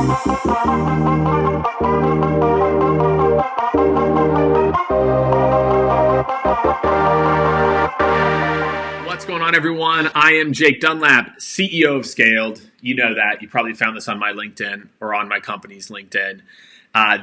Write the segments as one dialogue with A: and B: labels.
A: What's going on, everyone? I am Jake Dunlap, CEO of Skaled. You know that. You probably found this on my LinkedIn or on my company's LinkedIn.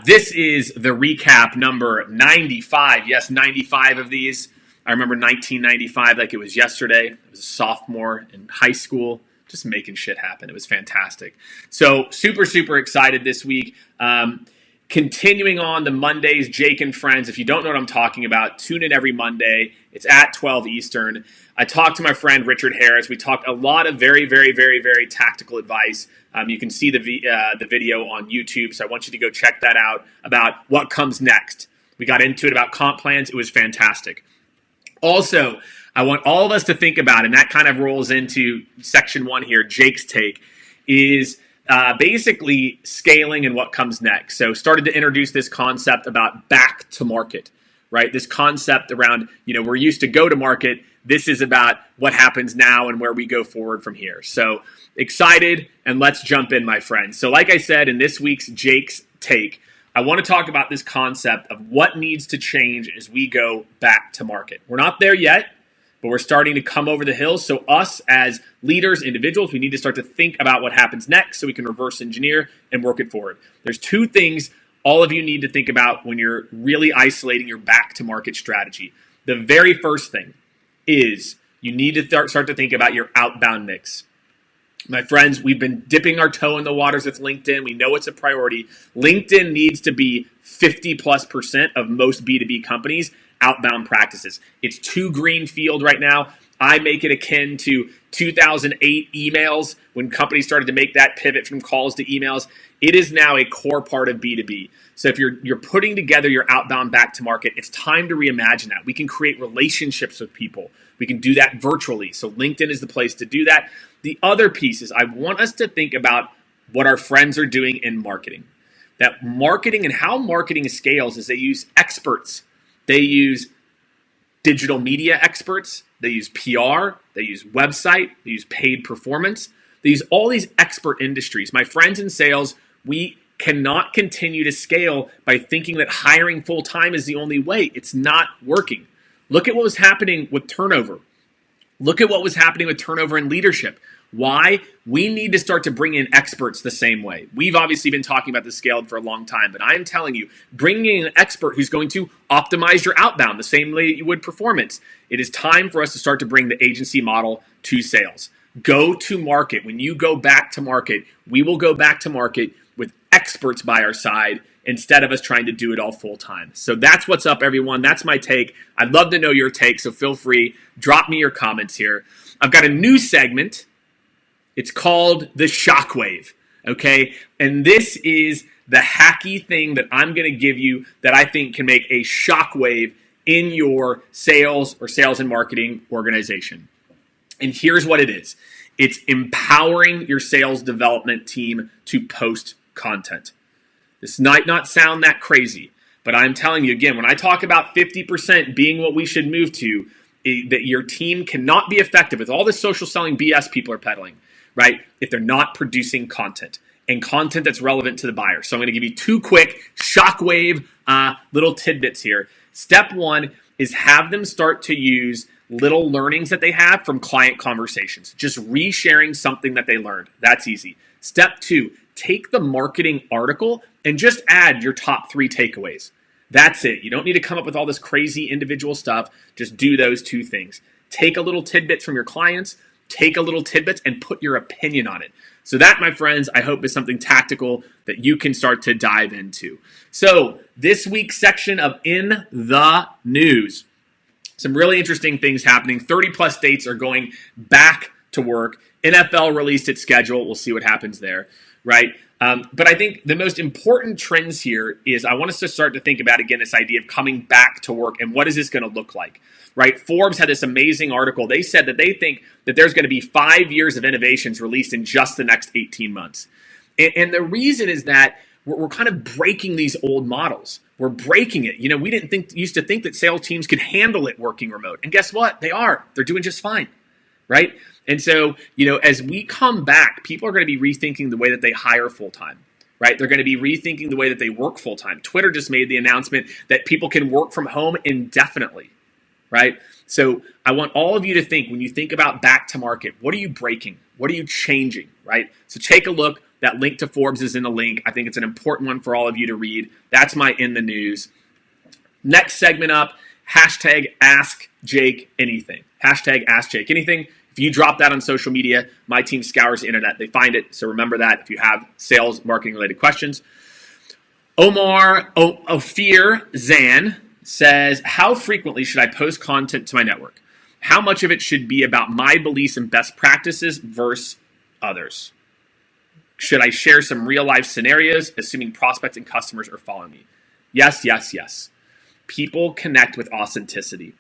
A: This is the recap number 95. Yes, 95 of these. I remember 1995 like it was yesterday. I was a sophomore in high school, just making shit happen. It was fantastic. So super excited this week. Continuing on the Mondays, Jake and Friends. If you don't know what I'm talking about, tune in every Monday. It's at 12 Eastern. I talked to my friend Richard Harris. We talked a lot of very tactical advice. You can see the video on YouTube, so I want you to go check that out about what comes next. We got into it about comp plans. It was fantastic. Also, I want all of us to think about, and that kind of rolls into section one here, Jake's take, is basically scaling and what comes next. So started to introduce this concept about back to market, right? This concept around, we're used to go to market. This is about what happens now and where we go forward from here. So excited, and let's jump in, my friends. So like I said, in this week's Jake's Take, I want to talk about this concept of what needs to change as we go back to market. We're not there yet, but we're starting to come over the hill. So us as leaders, individuals, we need to start to think about what happens next so we can reverse engineer and work it forward. There's two things all of you need to think about when you're really isolating your back to market strategy. The very first thing is you need to start to think about your outbound mix. My friends, we've been dipping our toe in the waters with LinkedIn. We know it's a priority. LinkedIn needs to be 50+% of most B2B companies' outbound practices. It's too greenfield right now. I make it akin to 2008 emails when companies started to make that pivot from calls to emails. It is now a core part of B2B. So if you're putting together your outbound back to market, it's time to reimagine that. We can create relationships with people. We can do that virtually. So LinkedIn is the place to do that. The other piece is I want us to think about what our friends are doing in marketing. That marketing and how marketing scales is they use experts. They use digital media experts. They use PR. They use website. They use paid performance. They use all these expert industries. My friends in sales, we cannot continue to scale by thinking that hiring full-time is the only way. It's not working. Look at what was happening with turnover. Look at what was happening with turnover in leadership. Why? We need to start to bring in experts the same way. We've obviously been talking about the Skaled for a long time, but I'm telling you, bringing in an expert who's going to optimize your outbound the same way you would performance. It is time for us to start to bring the agency model to sales. Go to market. When you go back to market, we will go back to market with experts by our side instead of us trying to do it all full time. So that's what's up, everyone. That's my take. I'd love to know your take, so feel free. Drop me your comments here. I've got a new segment. It's called the shockwave, okay? And this is the hacky thing that I'm going to give you that I think can make a shockwave in your sales or sales and marketing organization. And here's what it is. It's empowering your sales development team to post content. This might not sound that crazy, but I'm telling you again, when I talk about 50% being what we should move to, that your team cannot be effective with all this social selling BS people are peddling, right? If they're not producing content and content that's relevant to the buyer. So I'm going to give you two quick shockwave little tidbits here. Step one is have them start to use little learnings that they have from client conversations. Just resharing something that they learned. That's easy. Step two, take the marketing article and just add your top 3 takeaways. That's it. You don't need to come up with all this crazy individual stuff. Just do those 2 things. Take a little tidbits from your clients, take a little tidbits and put your opinion on it. So that, my friends, I hope is something tactical that you can start to dive into. So this week's section of In the News. Some really interesting things happening. 30+ states are going back to work. NFL released its schedule. We'll see what happens there, right? But I think the most important trends here is I want us to start to think about, again, this idea of coming back to work and what is this going to look like, right? Forbes had this amazing article. They said that they think that there's going to be 5 years of innovations released in just the next 18 months. And the reason is that we're kind of breaking these old models. We're breaking it. You know, we used to think that sales teams could handle it working remote. And guess what? They are. They're doing just fine, right? And so, you know, as we come back, people are going to be rethinking the way that they hire full-time, right? They're going to be rethinking the way that they work full time. Twitter just made the announcement that people can work from home indefinitely, right? So I want all of you to think, when you think about back to market, what are you breaking? What are you changing, right? So take a look. That link to Forbes is in the link. I think it's an important one for all of you to read. That's my in the news. Next segment up, hashtag Ask Jake Anything. Hashtag Ask Jake Anything. If you drop that on social media, my team scours the internet. They find it. So remember that if you have sales, marketing related questions. Ophir Zan says, how frequently should I post content to my network? How much of it should be about my beliefs and best practices versus others? Should I share some real life scenarios, assuming prospects and customers are following me? Yes, yes, yes. People connect with authenticity.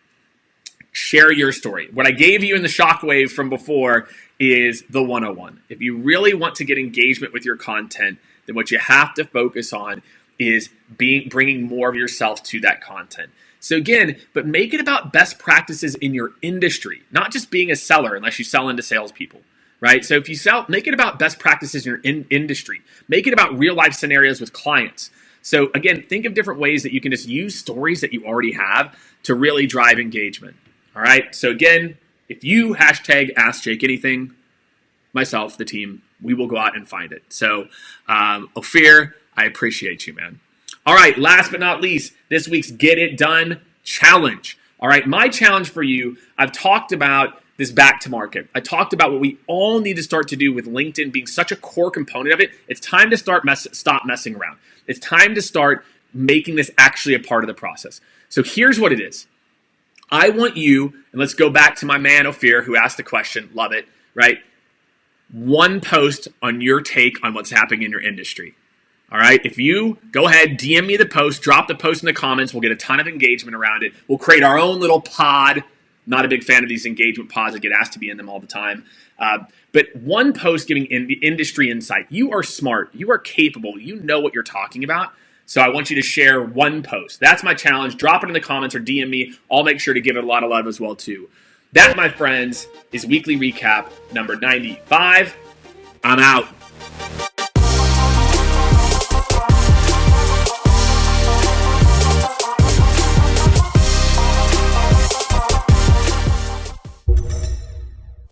A: Share your story. What I gave you in the shockwave from before is the 101. If you really want to get engagement with your content, then what you have to focus on is bringing more of yourself to that content. So again, but make it about best practices in your industry, not just being a seller unless you sell into salespeople, right? So if you sell, make it about best practices in your industry. Make it about real life scenarios with clients. So again, think of different ways that you can just use stories that you already have to really drive engagement. All right. So again, if you hashtag Ask Jake Anything, myself, the team, we will go out and find it. So Ophir, I appreciate you, man. All right. Last but not least, this week's Get It Done challenge. All right. My challenge for you, I've talked about this back to market. I talked about what we all need to start to do with LinkedIn being such a core component of it. It's time to stop messing around. It's time to start making this actually a part of the process. So here's what it is. I want you, and let's go back to my man Ophir who asked the question, love it, right? One post on your take on what's happening in your industry. All right, if you go ahead, DM me the post, drop the post in the comments, we'll get a ton of engagement around it. We'll create our own little pod. Not a big fan of these engagement pods. I get asked to be in them all the time. But one post giving industry insight. You are smart. You are capable. You know what you're talking about. So I want you to share one post. That's my challenge. Drop it in the comments or DM me. I'll make sure to give it a lot of love as well, too. That, my friends, is Weekly Recap number 95. I'm out.